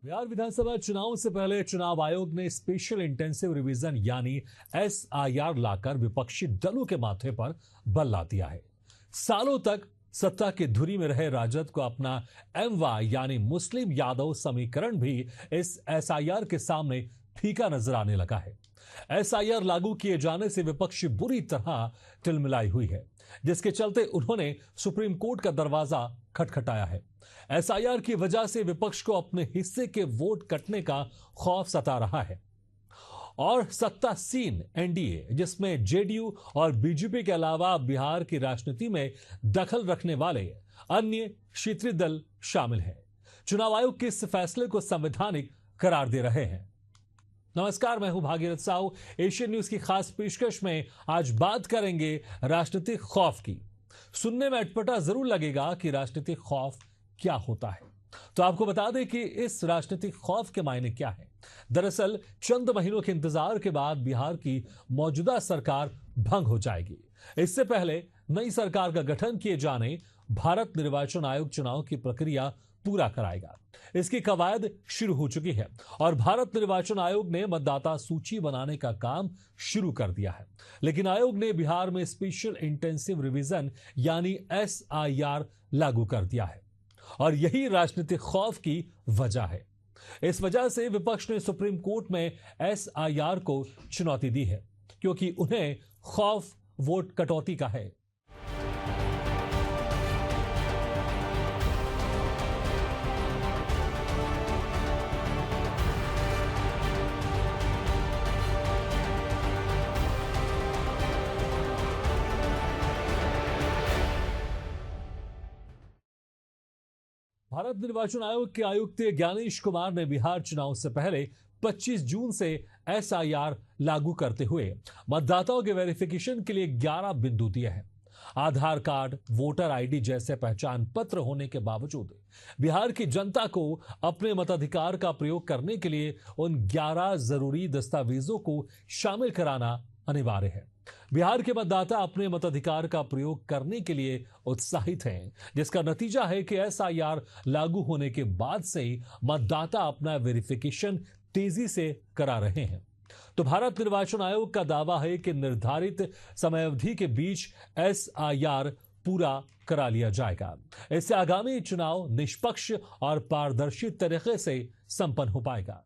बिहार विधानसभा चुनाव से पहले चुनाव आयोग ने स्पेशल इंटेंसिव रिवीजन यानी एसआईआर लाकर विपक्षी दलों के माथे पर बल ला दिया है। सालों तक सत्ता की धुरी में रहे राजद को अपना एमवाय यानी मुस्लिम यादव समीकरण भी इस एसआईआर के सामने फीका नजर आने लगा है। एसआईआर लागू किए जाने से विपक्ष बुरी तरह तिलमिलाई हुई है, जिसके चलते उन्होंने सुप्रीम कोर्ट का दरवाजा खटखटाया है। एसआईआर की वजह से विपक्ष को अपने हिस्से के वोट कटने का खौफ सता रहा है और सत्तासीन एनडीए, जिसमें जेडीयू और बीजेपी के अलावा बिहार की राजनीति में दखल रखने वाले अन्य क्षेत्रीय दल शामिल हैं, चुनाव आयोग के इस फैसले को संवैधानिक करार दे रहे हैं। नमस्कार, मैं हूं भागीरथ साहू। एशियन न्यूज की खास पेशकश में आज बात करेंगे राजनीतिक खौफ की। सुनने में अटपटा जरूर लगेगा कि राजनीतिक खौफ क्या होता है, तो आपको बता दें कि इस राजनीतिक खौफ के मायने क्या है। दरअसल चंद महीनों के इंतजार के बाद बिहार की मौजूदा सरकार भंग हो जाएगी। इससे पहले नई सरकार का गठन किए जाने भारत निर्वाचन आयोग चुनाव की प्रक्रिया पूरा कराएगा। इसकी कवायद शुरू हो चुकी है और भारत निर्वाचन आयोग ने मतदाता सूची बनाने का काम शुरू कर दिया है। लेकिन आयोग ने बिहार में स्पेशल इंटेंसिव रिवीजन यानी एसआईआर लागू कर दिया है और यही राजनीतिक खौफ की वजह है। इस वजह से विपक्ष ने सुप्रीम कोर्ट में एसआईआर को चुनौती दी है, क्योंकि उन्हें खौफ वोट कटौती का है। भारत निर्वाचन आयोग के आयुक्त ज्ञानेश कुमार ने बिहार चुनाव से पहले 25 जून से एसआईआर लागू करते हुए मतदाताओं के वेरिफिकेशन के लिए 11 बिंदु दिए हैं। आधार कार्ड, वोटर आईडी जैसे पहचान पत्र होने के बावजूद बिहार की जनता को अपने मताधिकार का प्रयोग करने के लिए उन 11 जरूरी दस्तावेजों को शामिल कराना अनिवार्य है। बिहार के मतदाता अपने मताधिकार का प्रयोग करने के लिए उत्साहित हैं, जिसका नतीजा है कि एसआईआर लागू होने के बाद से मतदाता अपना वेरिफिकेशन तेजी से करा रहे हैं। तो भारत निर्वाचन आयोग का दावा है कि निर्धारित समयावधि के बीच एसआईआर पूरा करा लिया जाएगा। इससे आगामी चुनाव निष्पक्ष और पारदर्शी तरीके से संपन्न हो पाएगा।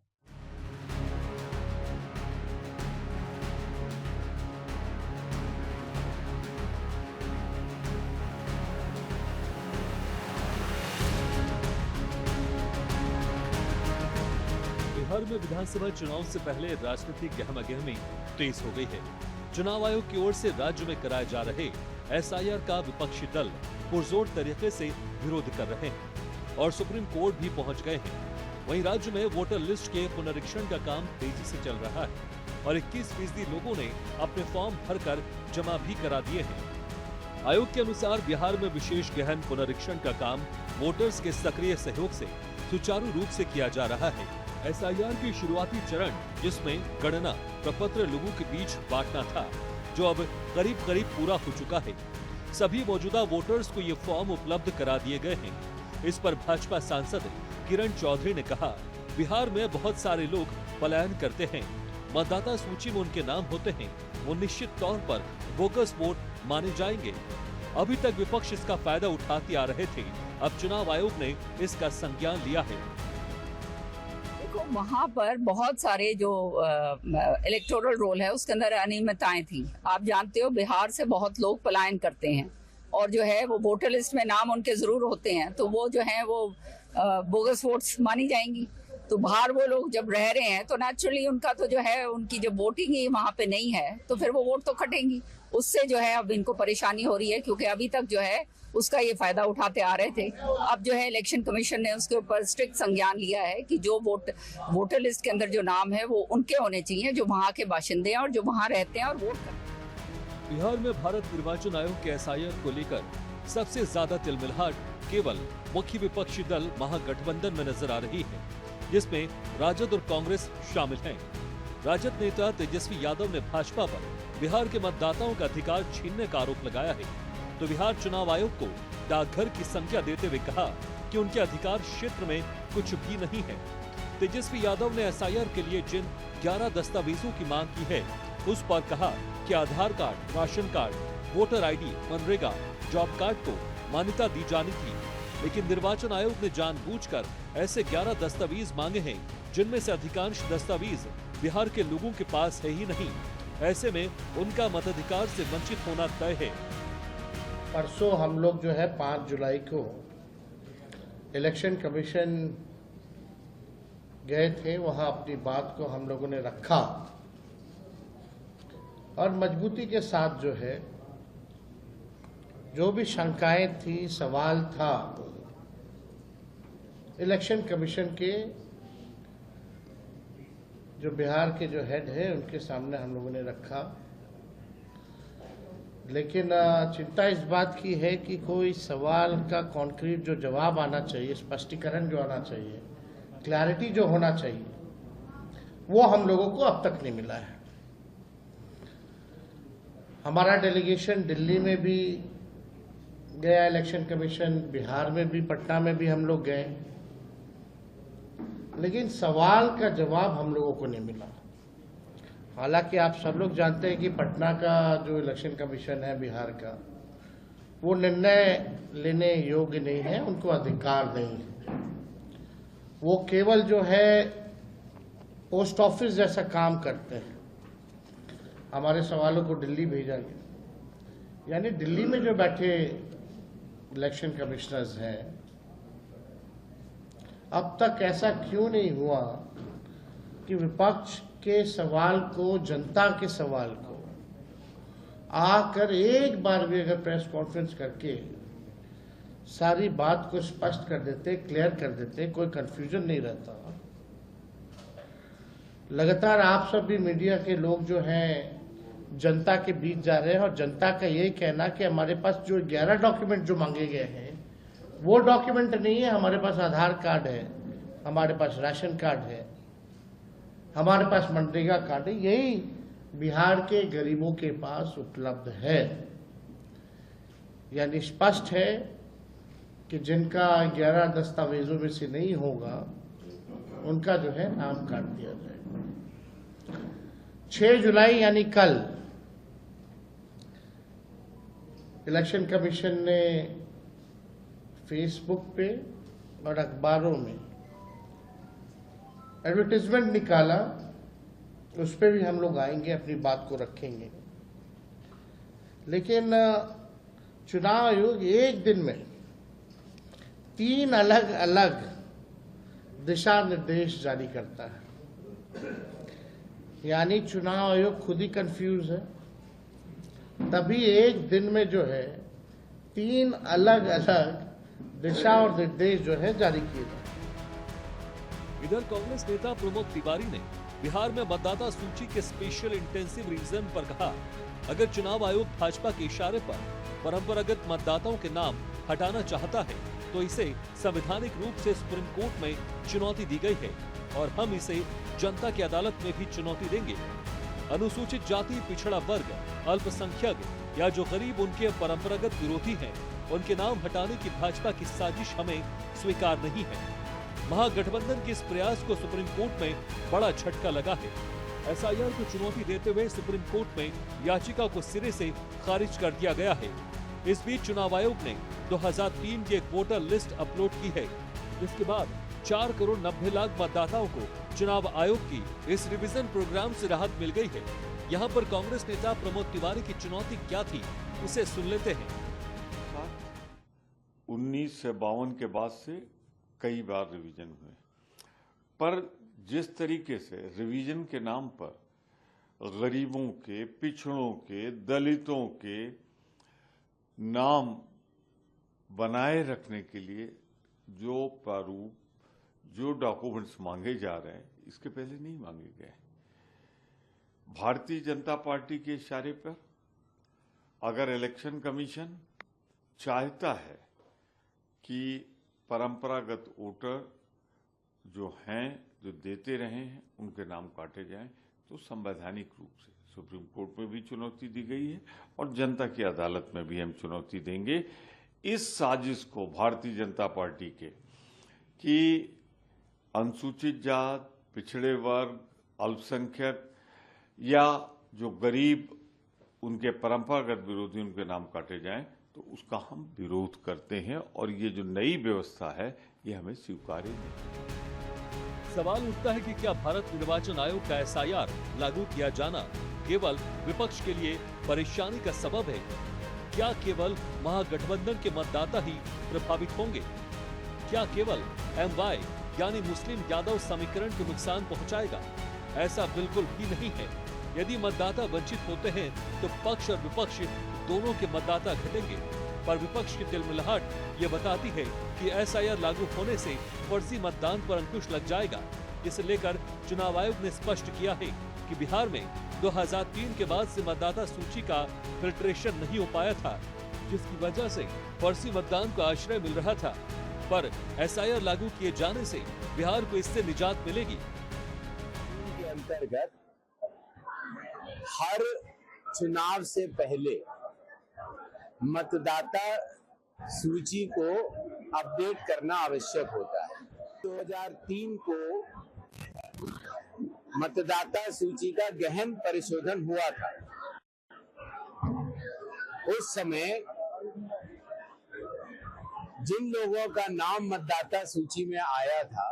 बिहार में विधानसभा चुनाव से पहले राजनीतिक गहमागहमी तेज हो गई है। चुनाव आयोग की ओर से राज्य में कराए जा रहे एसआईआर का विपक्षी दल पुरजोर तरीके से विरोध कर रहे हैं और सुप्रीम कोर्ट भी पहुंच गए हैं। वहीं राज्य में वोटर लिस्ट के पुनरीक्षण का काम तेजी से चल रहा है और 21% लोगों ने अपने फॉर्म भरकर जमा भी करा दिए हैं। आयोग के अनुसार बिहार में विशेष गहन पुनरीक्षण का काम वोटर्स के सक्रिय सहयोग से सुचारू रूप से किया जा रहा है। एसआईआर की शुरुआती चरण, जिसमें गणना प्रपत्र लोगों के बीच बांटना था, जो अब करीब करीब पूरा हो चुका है। सभी मौजूदा वोटर्स को ये फॉर्म उपलब्ध करा दिए गए हैं। इस पर भाजपा सांसद किरण चौधरी ने कहा, बिहार में बहुत सारे लोग पलायन करते हैं, मतदाता सूची में उनके नाम होते हैं, वो निश्चित तौर पर बोगस वोट माने जाएंगे। अभी तक विपक्ष इसका फायदा उठाते आ रहे थे, अब चुनाव आयोग ने इसका संज्ञान लिया है। वहाँ पर बहुत सारे जो इलेक्टोरल रोल है उसके अंदर अनियमितताएं थी। आप जानते हो बिहार से बहुत लोग पलायन करते हैं और जो है वो वोटर लिस्ट में नाम उनके जरूर होते हैं, तो वो जो है वो बोगस वोट्स मानी जाएंगी। तो बाहर वो लोग जब रह रहे हैं तो नेचुरली उनका तो जो है उनकी जो वोटिंग ही वहाँ पे नहीं है, तो फिर वो वोट तो कटेंगी। उससे जो है अब इनको परेशानी हो रही है, क्योंकि अभी तक जो है उसका ये फायदा उठाते आ रहे थे। अब जो है इलेक्शन कमीशन ने उसके ऊपर स्ट्रिक्ट संज्ञान लिया है कि जो वोटर लिस्ट के अंदर जो नाम है वो उनके होने चाहिए जो वहाँ के बाशिंदे हैं और जो वहाँ रहते हैं और वोट करते हैं। बिहार में भारत निर्वाचन आयोग के एसआईआर को लेकर सबसे ज्यादा तिलमिलाहट केवल मुख्य विपक्षी दल महागठबंधन में नजर आ रही है, जिसमें राजद और कांग्रेस शामिल हैं। राजद नेता तेजस्वी यादव ने भाजपा पर बिहार के मतदाताओं का अधिकार छीनने का आरोप लगाया है, तो बिहार चुनाव आयोग को डाकघर की संख्या देते हुए कहा कि उनके अधिकार क्षेत्र में कुछ भी नहीं है। तेजस्वी यादव ने एसआईआर के लिए जिन 11 दस्तावेजों की मांग की है उस पर कहा कि Aadhaar card, ration card, voter ID, MNREGA, job card को मान्यता दी जानी थी, लेकिन निर्वाचन आयोग ने जानबूझकर ऐसे 11 दस्तावेज मांगे हैं जिनमें से अधिकांश दस्तावेज बिहार के लोगों के पास है ही नहीं। ऐसे में उनका मताधिकार से वंचित होना तय है। परसों हम लोग जो है 5 जुलाई को इलेक्शन कमीशन गए थे, वहां अपनी बात को हम लोगों ने रखा और मजबूती के साथ जो है जो भी शंकाएं थी, सवाल था, इलेक्शन कमीशन के जो बिहार के जो हेड है उनके सामने हम लोगों ने रखा। लेकिन चिंता इस बात की है कि कोई सवाल का कॉन्क्रीट जो जवाब आना चाहिए, स्पष्टीकरण जो आना चाहिए, क्लैरिटी जो होना चाहिए, वो हम लोगों को अब तक नहीं मिला है। हमारा डेलीगेशन दिल्ली में भी गया, इलेक्शन कमीशन, बिहार में भी, पटना में भी हम लोग गए, लेकिन सवाल का जवाब हम लोगों को नहीं मिला। हालांकि आप सब लोग जानते हैं कि पटना का जो इलेक्शन कमीशन है बिहार का, वो निर्णय लेने योग्य नहीं है, उनको अधिकार नहीं है। वो केवल जो है पोस्ट ऑफिस जैसा काम करते हैं। हमारे सवालों को दिल्ली भेजा गया, यानी दिल्ली में जो बैठे इलेक्शन कमिश्नर्स हैं, अब तक ऐसा क्यों नहीं हुआ कि विपक्ष के सवाल को, जनता के सवाल को आकर एक बार भी अगर प्रेस कॉन्फ्रेंस करके सारी बात को स्पष्ट कर देते, क्लियर कर देते, कोई कंफ्यूजन नहीं रहता। लगातार आप सब भी मीडिया के लोग जो हैं जनता के बीच जा रहे हैं और जनता का यही कहना कि हमारे पास जो 11 डॉक्यूमेंट जो मांगे गए हैं वो डॉक्यूमेंट नहीं है। हमारे पास आधार कार्ड है, हमारे पास राशन कार्ड है, हमारे पास मनरेगा कार्ड है, यही बिहार के गरीबों के पास उपलब्ध है। यानी स्पष्ट है कि जिनका 11 दस्तावेजों में से नहीं होगा उनका जो है नाम काट दिया जाएगा। 6 जुलाई यानी कल इलेक्शन कमीशन ने फेसबुक पे और अखबारों में एडवर्टाइजमेंट निकाला, उस पर भी हम लोग आएंगे, अपनी बात को रखेंगे। लेकिन चुनाव आयोग एक दिन में 3 अलग अलग दिशा निर्देश जारी करता है। यानी चुनाव आयोग खुद ही कंफ्यूज है, तभी एक दिन में जो है 3 अलग अलग दिशा और निर्देश जो है जारी किए गए। इधर कांग्रेस नेता प्रमोद तिवारी ने बिहार में मतदाता सूची के स्पेशल इंटेंसिव रिवीजन पर कहा, अगर चुनाव आयोग भाजपा के इशारे पर परंपरागत मतदाताओं के नाम हटाना चाहता है तो इसे संवैधानिक रूप से सुप्रीम कोर्ट में चुनौती दी गई है और हम इसे जनता की अदालत में भी चुनौती देंगे। अनुसूचित जाति, पिछड़ा वर्ग, अल्पसंख्यक या जो गरीब उनके परंपरागत विरोधी हैं, उनके नाम हटाने की भाजपा की साजिश हमें स्वीकार नहीं है। महागठबंधन के इस प्रयास को सुप्रीम कोर्ट में बड़ा झटका लगा है। एसआईआर को चुनौती देते हुए सुप्रीम कोर्ट में याचिका को सिरे से खारिज कर दिया गया है। इस बीच चुनाव आयोग ने 2003 की एक वोटर लिस्ट अपलोड की है, जिसके बाद 4 करोड़ 90 लाख मतदाताओं को चुनाव आयोग की इस रिवीजन प्रोग्राम से राहत मिल गई है। यहाँ पर कांग्रेस नेता प्रमोद तिवारी की चुनौती क्या थी, उसे सुन लेते हैं। 1952 के बाद से कई बार रिवीजन हुए, पर जिस तरीके से रिवीजन के नाम पर गरीबों के, पिछड़ों के, दलितों के नाम बनाए रखने के लिए जो प्रारूप, जो डॉक्यूमेंट्स मांगे जा रहे हैं, इसके पहले नहीं मांगे गए। भारतीय जनता पार्टी के इशारे पर अगर इलेक्शन कमीशन चाहता है कि परंपरागत वोटर जो हैं, जो देते रहे हैं, उनके नाम काटे जाएं, तो संवैधानिक रूप से सुप्रीम कोर्ट में भी चुनौती दी गई है और जनता की अदालत में भी हम चुनौती देंगे। इस साजिश को भारतीय जनता पार्टी के कि अनुसूचित जात, पिछड़े वर्ग, अल्पसंख्यक या जो गरीब उनके परंपरागत विरोधी उनके नाम काटे जाएं, तो उसका हम विरोध करते हैं और ये जो नई व्यवस्था है ये हमें स्वीकार्य नहीं। सवाल उठता है कि क्या भारत निर्वाचन आयोग का एसआईआर लागू किया जाना केवल विपक्ष के लिए परेशानी का सबब है? क्या केवल महागठबंधन के मतदाता ही प्रभावित होंगे? क्या केवल एमवाई यानी मुस्लिम यादव समीकरण को नुकसान पहुंचाएगा? ऐसा बिल्कुल भी नहीं है। यदि मतदाता वंचित होते हैं तो पक्ष और विपक्ष दोनों के मतदाता घटेंगे। पर विपक्ष की तिलमिलाहट ये बताती है कि एसआईआर लागू होने से फर्जी मतदान पर अंकुश लग जाएगा। इसे लेकर चुनाव आयोग ने स्पष्ट किया है कि बिहार में 2003 के बाद से मतदाता सूची का फिल्ट्रेशन नहीं हो पाया था, जिसकी वजह से फर्जी मतदान को आश्रय मिल रहा था। पर एसआईआर लागू किए जाने से बिहार को इससे निजात मिलेगी। के अंतर्गत हर चुनाव से पहले मतदाता सूची को अपडेट करना आवश्यक होता है। 2003 को मतदाता सूची का गहन परिशोधन हुआ था। उस समय जिन लोगों का नाम मतदाता सूची में आया था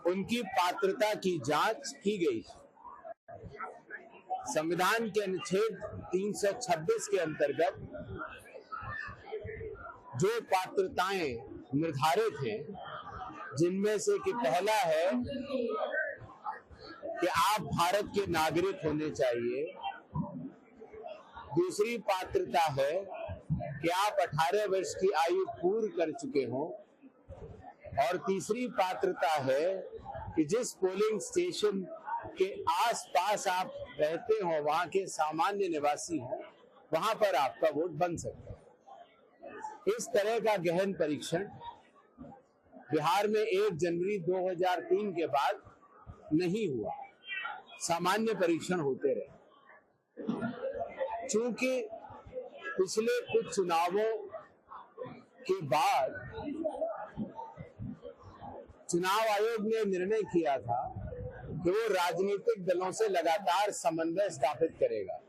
उनकी पात्रता की जांच की गई। संविधान के अनुच्छेद 326 के अंतर्गत जो पात्रताएं निर्धारित हैं, जिनमें से कि पहला है कि आप भारत के नागरिक होने चाहिए, दूसरी पात्रता है कि आप 18 वर्ष की आयु पूर्ण कर चुके हों, और तीसरी पात्रता है कि जिस पोलिंग स्टेशन के आसपास आप रहते हो, वहां के सामान्य निवासी हो, वहां पर आपका वोट बन सकता है। इस तरह का गहन परीक्षण बिहार में 1 जनवरी 2003 के बाद नहीं हुआ। सामान्य परीक्षण होते रहे। चूंकि पिछले कुछ चुनावों के बाद चुनाव आयोग ने निर्णय किया था कि वो राजनीतिक दलों से लगातार समन्वय स्थापित करेगा।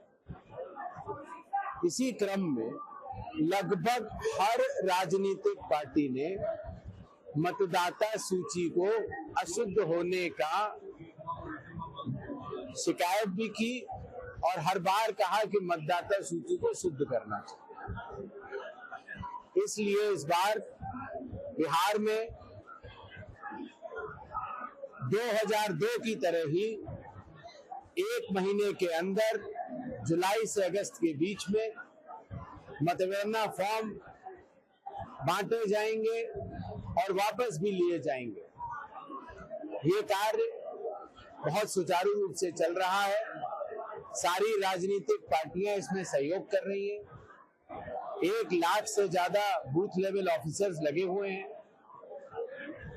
इसी क्रम में लगभग हर राजनीतिक पार्टी ने मतदाता सूची को अशुद्ध होने का शिकायत भी की और हर बार कहा कि मतदाता सूची को शुद्ध करना चाहिए। इसलिए इस बार बिहार में 2002 की तरह ही 1 महीने के अंदर जुलाई से अगस्त के बीच में मतगणना फॉर्म बांटे जाएंगे और वापस भी लिए जाएंगे। ये कार्य बहुत सुचारू रूप से चल रहा है। सारी राजनीतिक पार्टियां इसमें सहयोग कर रही हैं। 1 लाख से ज्यादा बूथ लेवल ऑफिसर्स लगे हुए हैं।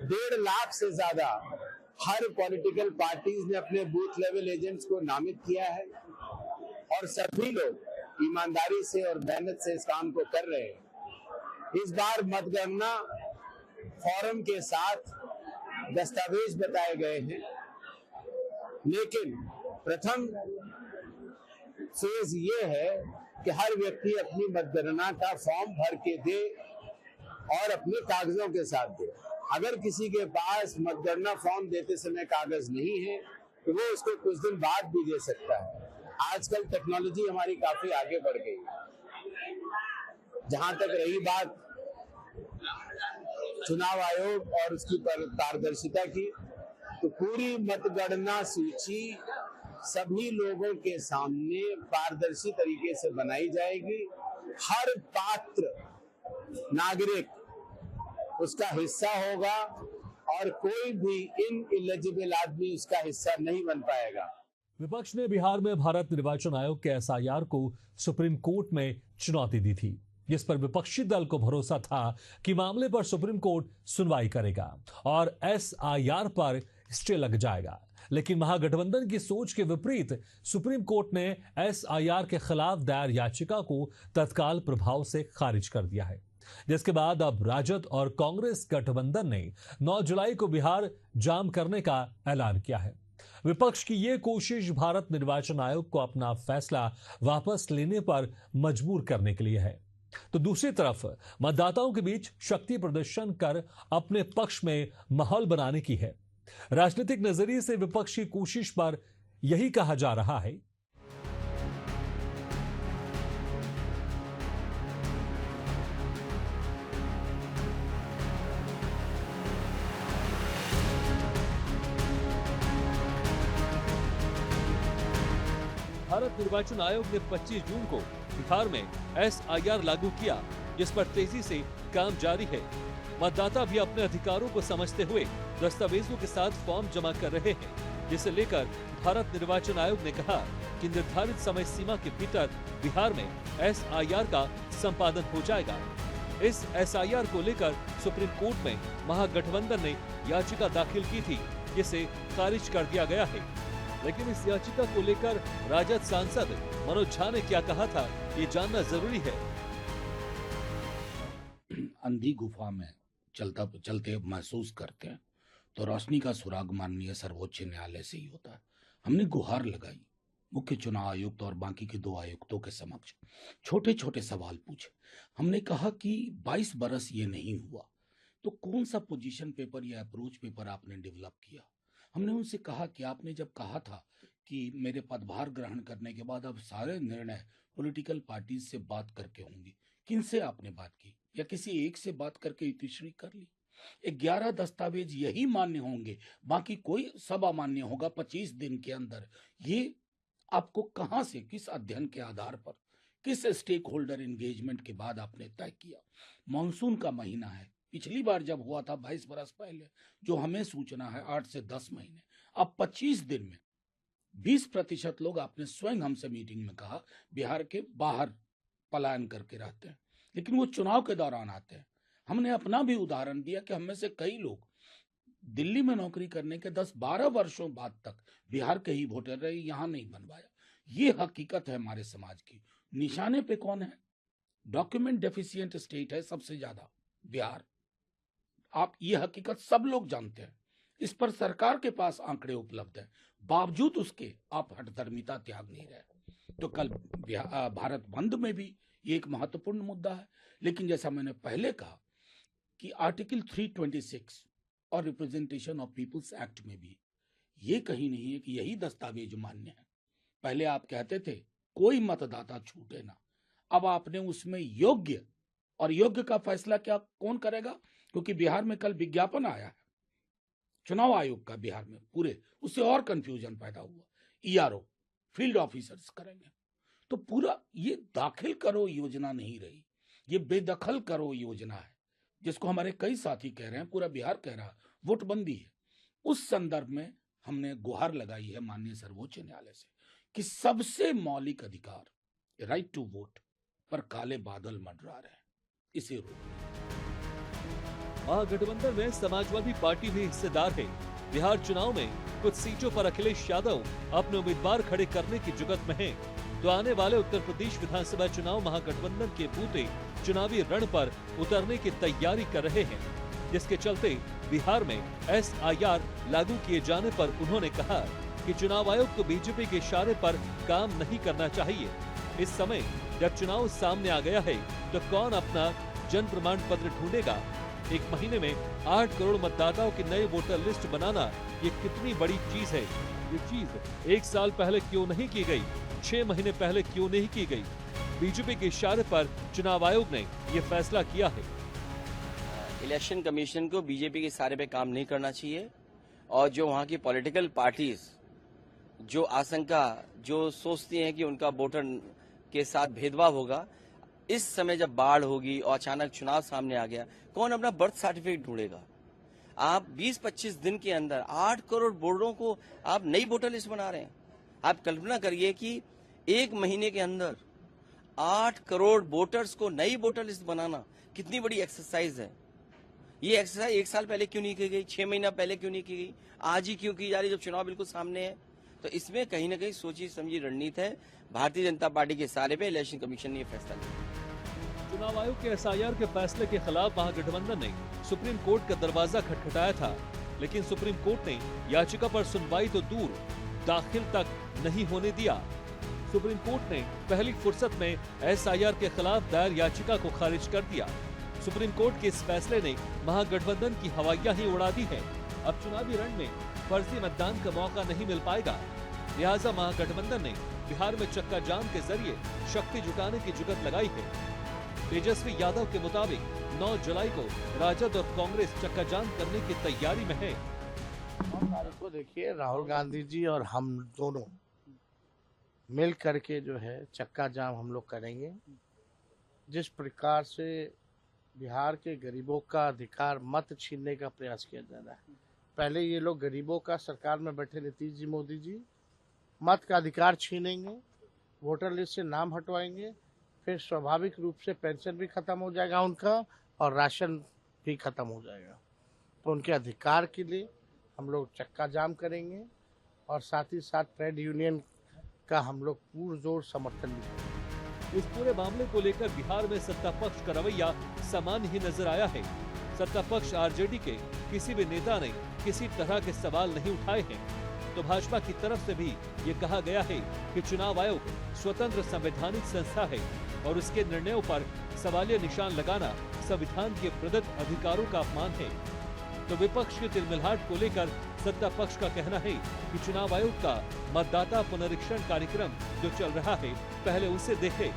1.5 लाख से ज्यादा हर पॉलिटिकल पार्टीज ने अपने बूथ लेवल एजेंट्स को नामित किया है और सभी लोग ईमानदारी से और मेहनत से इस काम को कर रहे हैं। इस बार मतगणना फॉर्म के साथ दस्तावेज बताए गए हैं, लेकिन प्रथम फेज ये है कि हर व्यक्ति अपनी मतगणना का फॉर्म भर के दे और अपने कागजों के साथ दे। अगर किसी के पास मतगणना फॉर्म देते समय कागज नहीं है तो वो उसको कुछ दिन बाद भी दे सकता है। आजकल टेक्नोलॉजी हमारी काफी आगे बढ़ गई है। जहां तक रही बात चुनाव आयोग और उसकी पारदर्शिता की, तो पूरी मतगणना सूची सभी लोगों के सामने पारदर्शी तरीके से बनाई जाएगी। हर पात्र नागरिक उसका हिस्सा होगा और कोई भी इनएलिजिबल आदमी उसका हिस्सा नहीं बन पाएगा। विपक्ष ने बिहार में भारत निर्वाचन आयोग के एसआईआर को सुप्रीम कोर्ट में चुनौती दी थी, जिस पर विपक्षी दल को भरोसा था कि मामले पर सुप्रीम कोर्ट सुनवाई करेगा और एसआईआर पर स्टे लग जाएगा। लेकिन महागठबंधन की सोच के विपरीत सुप्रीम कोर्ट ने एसआईआर के खिलाफ दायर याचिका को तत्काल प्रभाव से खारिज कर दिया है। जिसके बाद अब राजद और कांग्रेस गठबंधन ने 9 जुलाई को बिहार जाम करने का ऐलान किया है। विपक्ष की ये कोशिश भारत निर्वाचन आयोग को अपना फैसला वापस लेने पर मजबूर करने के लिए है, तो दूसरी तरफ मतदाताओं के बीच शक्ति प्रदर्शन कर अपने पक्ष में माहौल बनाने की है। राजनीतिक नजरिए से विपक्ष की कोशिश पर यही कहा जा रहा है। भारत निर्वाचन आयोग ने 25 जून को बिहार में SIR लागू किया, जिस पर तेजी से काम जारी है। मतदाता भी अपने अधिकारों को समझते हुए दस्तावेजों के साथ फॉर्म जमा कर रहे हैं, जिसे लेकर भारत निर्वाचन आयोग ने कहा कि निर्धारित समय सीमा के भीतर बिहार में SIR का संपादन हो जाएगा। इस SIR को लेकर सुप्रीम कोर्ट में महागठबंधन ने याचिका दाखिल की थी, जिसे खारिज कर दिया गया है। लेकिन इस याचिका को लेकर राजद सांसद मनोज झा ने क्या कहा था, ये जानना जरूरी है। अंधी गुफा में चलते महसूस करते हैं तो रोशनी का सुराग माननीय सर्वोच्च न्यायालय से ही होता है। हमने गुहार लगाई, मुख्य चुनाव आयुक्त और बाकी के 2 आयुक्तों के समक्ष छोटे छोटे सवाल पूछे। हमने कहा कि 22 बरस ये नहीं हुआ तो कौन सा पोजीशन पेपर या अप्रोच पेपर आपने डेवलप किया। हमने उनसे कहा कि आपने जब कहा था कि मेरे पदभार ग्रहण करने के बाद अब सारे निर्णय पॉलिटिकल पार्टी से बात करके होंगी, किनसे आपने बात की या किसी एक से बात करके इतिश्री कर ली। 11 दस्तावेज यही मान्य होंगे, बाकी कोई सब अमान्य होगा 25 दिन के अंदर। ये आपको कहां से, किस अध्ययन के आधार पर, किस स्टेक होल्डर एंगेजमेंट के बाद आपने तय किया। मानसून का महीना है, पिछली बार जब हुआ था 22 बरस पहले, जो हमें सूचना है 8 से 10 महीने। अब 25 दिन में 20% लोग आपने स्वयं हमसे मीटिंग में कहा बिहार के बाहर पलायन करके रहते हैं, लेकिन वो चुनाव के दौरान आते हैं। हमने अपना भी उदाहरण दिया कि हम में से कई लोग दिल्ली में नौकरी करने के 10-12 वर्षों बाद तक बिहार के ही वोटर रहे, यहां नहीं बनवाया। ये हकीकत है हमारे समाज की। निशाने पे कौन है? डॉक्यूमेंट डेफिशिएंट स्टेट है सबसे ज्यादा बिहार। आप ये हकीकत सब लोग जानते हैं, इस पर सरकार के पास आंकड़े उपलब्ध है, बावजूद उसके आप हठधर्मिता त्याग नहीं रहे। तो कल भारत बंद में भी ये एक महत्वपूर्ण मुद्दा है। लेकिन जैसा मैंने पहले कहा कि आर्टिकल 326 और रिप्रेजेंटेशन ऑफ पीपल्स एक्ट में भी ये कहीं नहीं है कि यही दस्तावेज मान्य है। पहले आप कहते थे कोई मतदाता छूटे ना, अब आपने उसमें योग्य, और योग्य का फैसला क्या कौन करेगा? क्योंकि बिहार में कल विज्ञापन आया है चुनाव आयोग का बिहार में पूरे, उससे और कंफ्यूजन पैदा हुआ। ERO फील्ड ऑफिसर्स करेंगे। तो पूरा ये दाखिल करो योजना नहीं रही, ये बेदखल करो योजना है, जिसको हमारे कई साथी कह रहे हैं, पूरा बिहार कह रहा है वोटबंदी है। उस संदर्भ में हमने गुहार लगाई है माननीय सर्वोच्च न्यायालय से कि सबसे मौलिक अधिकार राइट टू वोट पर काले बादल मंडरा रहे हैं, इसे रोक। महागठबंधन में समाजवादी पार्टी भी हिस्सेदार है। बिहार चुनाव में कुछ सीटों पर अखिलेश यादव अपने उम्मीदवार खड़े करने की जुगत में हैं, तो आने वाले उत्तर प्रदेश विधानसभा चुनाव महागठबंधन के बूते चुनावी रण पर उतरने की तैयारी कर रहे हैं, जिसके चलते बिहार में SIR लागू किए जाने पर उन्होंने कहा कि चुनाव आयोग को बीजेपी के इशारे पर काम नहीं करना चाहिए। इस समय जब चुनाव सामने आ गया है तो कौन अपना जन प्रमाण पत्र ढूंढेगा? एक महीने में 8 करोड़ मतदाताओं की नई वोटर लिस्ट बनाना ये कितनी बड़ी चीज है। ये चीज 1 साल पहले क्यों नहीं की गई, 6 महीने पहले क्यों नहीं की गई? बीजेपी के इशारे पर चुनाव आयोग ने ये फैसला किया है। इलेक्शन कमीशन को बीजेपी के इशारे पे काम नहीं करना चाहिए, और जो वहाँ की पॉलिटिकल पार्टीज जो आशंका, जो सोचती हैं कि उनका वोटर के साथ भेदभाव होगा, इस समय जब बाढ़ होगी और अचानक चुनाव सामने आ गया, कौन अपना बर्थ सर्टिफिकेट ढूंढेगा? आप 20-25 दिन के अंदर 8 करोड़ वोटरों को आप नई वोटर लिस्ट बना रहे हैं। आप कल्पना करिए कि 1 महीने के अंदर 8 करोड़ वोटर्स को नई वोटर लिस्ट बनाना कितनी बड़ी एक्सरसाइज है। ये एक्सरसाइज 1 साल पहले क्यों नहीं की गई, 6 महीना पहले क्यों नहीं की गई, आज ही क्यों की जा रही जब चुनाव बिल्कुल सामने है? तो इसमें कहीं ना कहीं सोची समझी रणनीति है। भारतीय जनता पार्टी के इशारे पे इलेक्शन कमीशन ने यह फैसला लिया। चुनाव आयोग के एसआईआर के फैसले के खिलाफ महागठबंधन ने सुप्रीम कोर्ट का दरवाजा खटखटाया था, लेकिन सुप्रीम कोर्ट ने याचिका पर सुनवाई तो दूर, दाखिल तक नहीं होने दिया। सुप्रीम कोर्ट ने पहली फुर्सत में एसआईआर के खिलाफ दायर याचिका को खारिज कर दिया। सुप्रीम कोर्ट के इस फैसले ने महागठबंधन की हवाइयां ही उड़ा दी है। अब चुनावी रण में फर्जी मतदान का मौका नहीं मिल पाएगा, लिहाजा महागठबंधन ने बिहार में चक्का जाम के जरिए शक्ति जुटाने की जुगत लगाई है। तेजस्वी यादव के मुताबिक 9 जुलाई को राजद और कांग्रेस चक्का जाम करने की तैयारी में है। 9 तारीख को देखिए राहुल गांधी जी और हम दोनों मिल करके जो है चक्का जाम हम लोग करेंगे। जिस प्रकार से बिहार के गरीबों का अधिकार मत छीनने का प्रयास किया जा रहा है, पहले ये लोग गरीबों का सरकार में बैठे नीतीश जी, मोदी जी मत का अधिकार छीनेंगे, वोटर लिस्ट से नाम हटवाएंगे, फिर स्वाभाविक रूप से पेंशन भी खत्म हो जाएगा उनका और राशन भी खत्म हो जाएगा। तो उनके अधिकार के लिए हम लोग चक्का जाम करेंगे और साथ ही साथ ट्रेड यूनियन का हम लोग पुरजोर समर्थन भी करेंगे। इस पूरे मामले को लेकर बिहार में सत्ता पक्ष का रवैया सामान्य ही नजर आया है। सत्ता पक्ष आरजेडी के किसी भी नेता ने किसी तरह के सवाल नहीं उठाए हैं, तो भाजपा की तरफ से भी ये कहा गया है कि चुनाव आयोग स्वतंत्र संवैधानिक संस्था है और उसके निर्णयों पर सवालिया निशान लगाना संविधान के प्रदत्त अधिकारों का अपमान है। तो विपक्ष के तिलमिलाहट को लेकर सत्ता पक्ष का कहना है कि चुनाव आयोग का मतदाता पुनरीक्षण कार्यक्रम जो चल रहा है, पहले उसे देखे।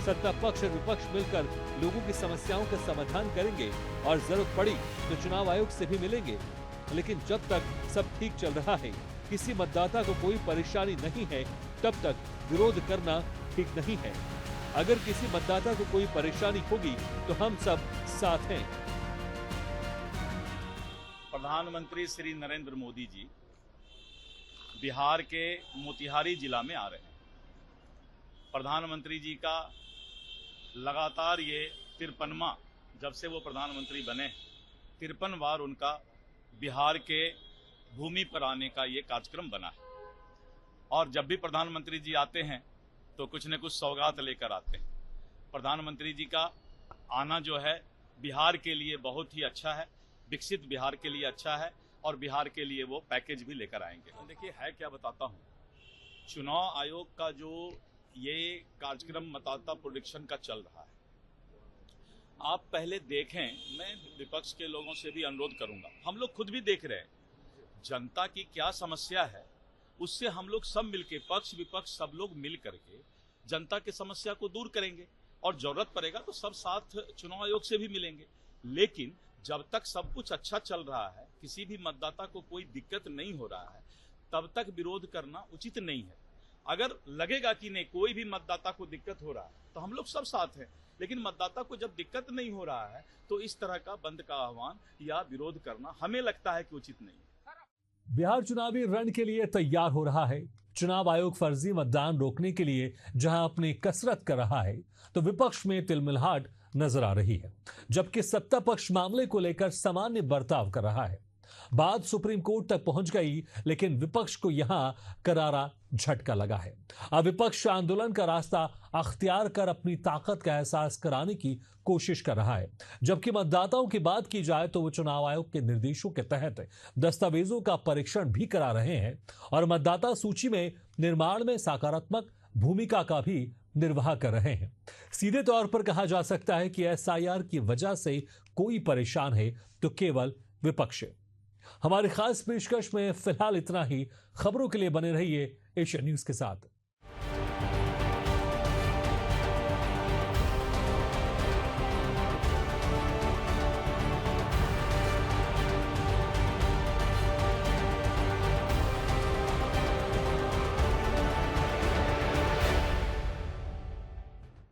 सत्ता पक्ष और विपक्ष मिलकर लोगों की समस्याओं का समाधान करेंगे और जरूरत पड़ी तो चुनाव आयोग से भी मिलेंगे। लेकिन जब तक सब ठीक चल रहा है, किसी मतदाता को कोई परेशानी नहीं है, तब तक विरोध करना ठीक नहीं है। अगर किसी मतदाता को कोई परेशानी होगी तो हम सब साथ हैं। प्रधानमंत्री श्री नरेंद्र मोदी जी बिहार के मोतिहारी जिला में आ रहे हैं। प्रधानमंत्री जी का लगातार ये 53वां, जब से वो प्रधानमंत्री बने 53 बार उनका बिहार के भूमि पर आने का ये कार्यक्रम बना है। और जब भी प्रधानमंत्री जी आते हैं तो कुछ न कुछ सौगात लेकर आते हैं। प्रधानमंत्री जी का आना जो है बिहार के लिए बहुत ही अच्छा है, विकसित बिहार के लिए अच्छा है और बिहार के लिए वो पैकेज भी लेकर आएंगे। देखिए है क्या बताता हूँ, चुनाव आयोग का जो ये कार्यक्रम मतदाता पुनरीक्षण का चल रहा है, आप पहले देखें। मैं विपक्ष के लोगों से भी अनुरोध करूंगा, हम लोग खुद भी देख रहे हैं जनता की क्या समस्या है, उससे हम लोग सब मिलके, पक्ष विपक्ष सब लोग मिल करके जनता की समस्या को दूर करेंगे और जरूरत पड़ेगा तो सब साथ चुनाव आयोग से भी मिलेंगे। लेकिन जब तक सब कुछ अच्छा चल रहा है, किसी भी मतदाता को कोई दिक्कत नहीं हो रहा है, तब तक विरोध करना उचित नहीं है। अगर लगेगा कि नहीं कोई भी मतदाता को दिक्कत हो रहा है तो हम लोग सब साथ हैं, लेकिन मतदाता को जब दिक्कत नहीं हो रहा है तो इस तरह का बंद का आह्वान या विरोध करना हमें लगता है कि उचित नहीं है। बिहार चुनावी रण के लिए तैयार हो रहा है। चुनाव आयोग फर्जी मतदान रोकने के लिए जहां अपनी कसरत कर रहा है, तो विपक्ष में तिलमिलाहट नजर आ रही है, जबकि सत्ता पक्ष मामले को लेकर सामान्य बर्ताव कर रहा है। बात सुप्रीम कोर्ट तक पहुंच गई, लेकिन विपक्ष को यहां करारा झटका लगा है। अब विपक्ष आंदोलन का रास्ता अख्तियार कर अपनी ताकत का एहसास कराने की कोशिश कर रहा है। जबकि मतदाताओं की बात की जाए तो वो चुनाव आयोग के निर्देशों के तहत दस्तावेजों का परीक्षण भी करा रहे हैं और मतदाता सूची में निर्माण में सकारात्मक भूमिका का भी निर्वाह कर रहे हैं। सीधे तौर पर कहा जा सकता है कि एसआईआर की वजह से कोई परेशान है तो केवल विपक्ष है। हमारी खास पेशकश में फिलहाल इतना ही। खबरों के लिए बने रहिए एशिया न्यूज के साथ।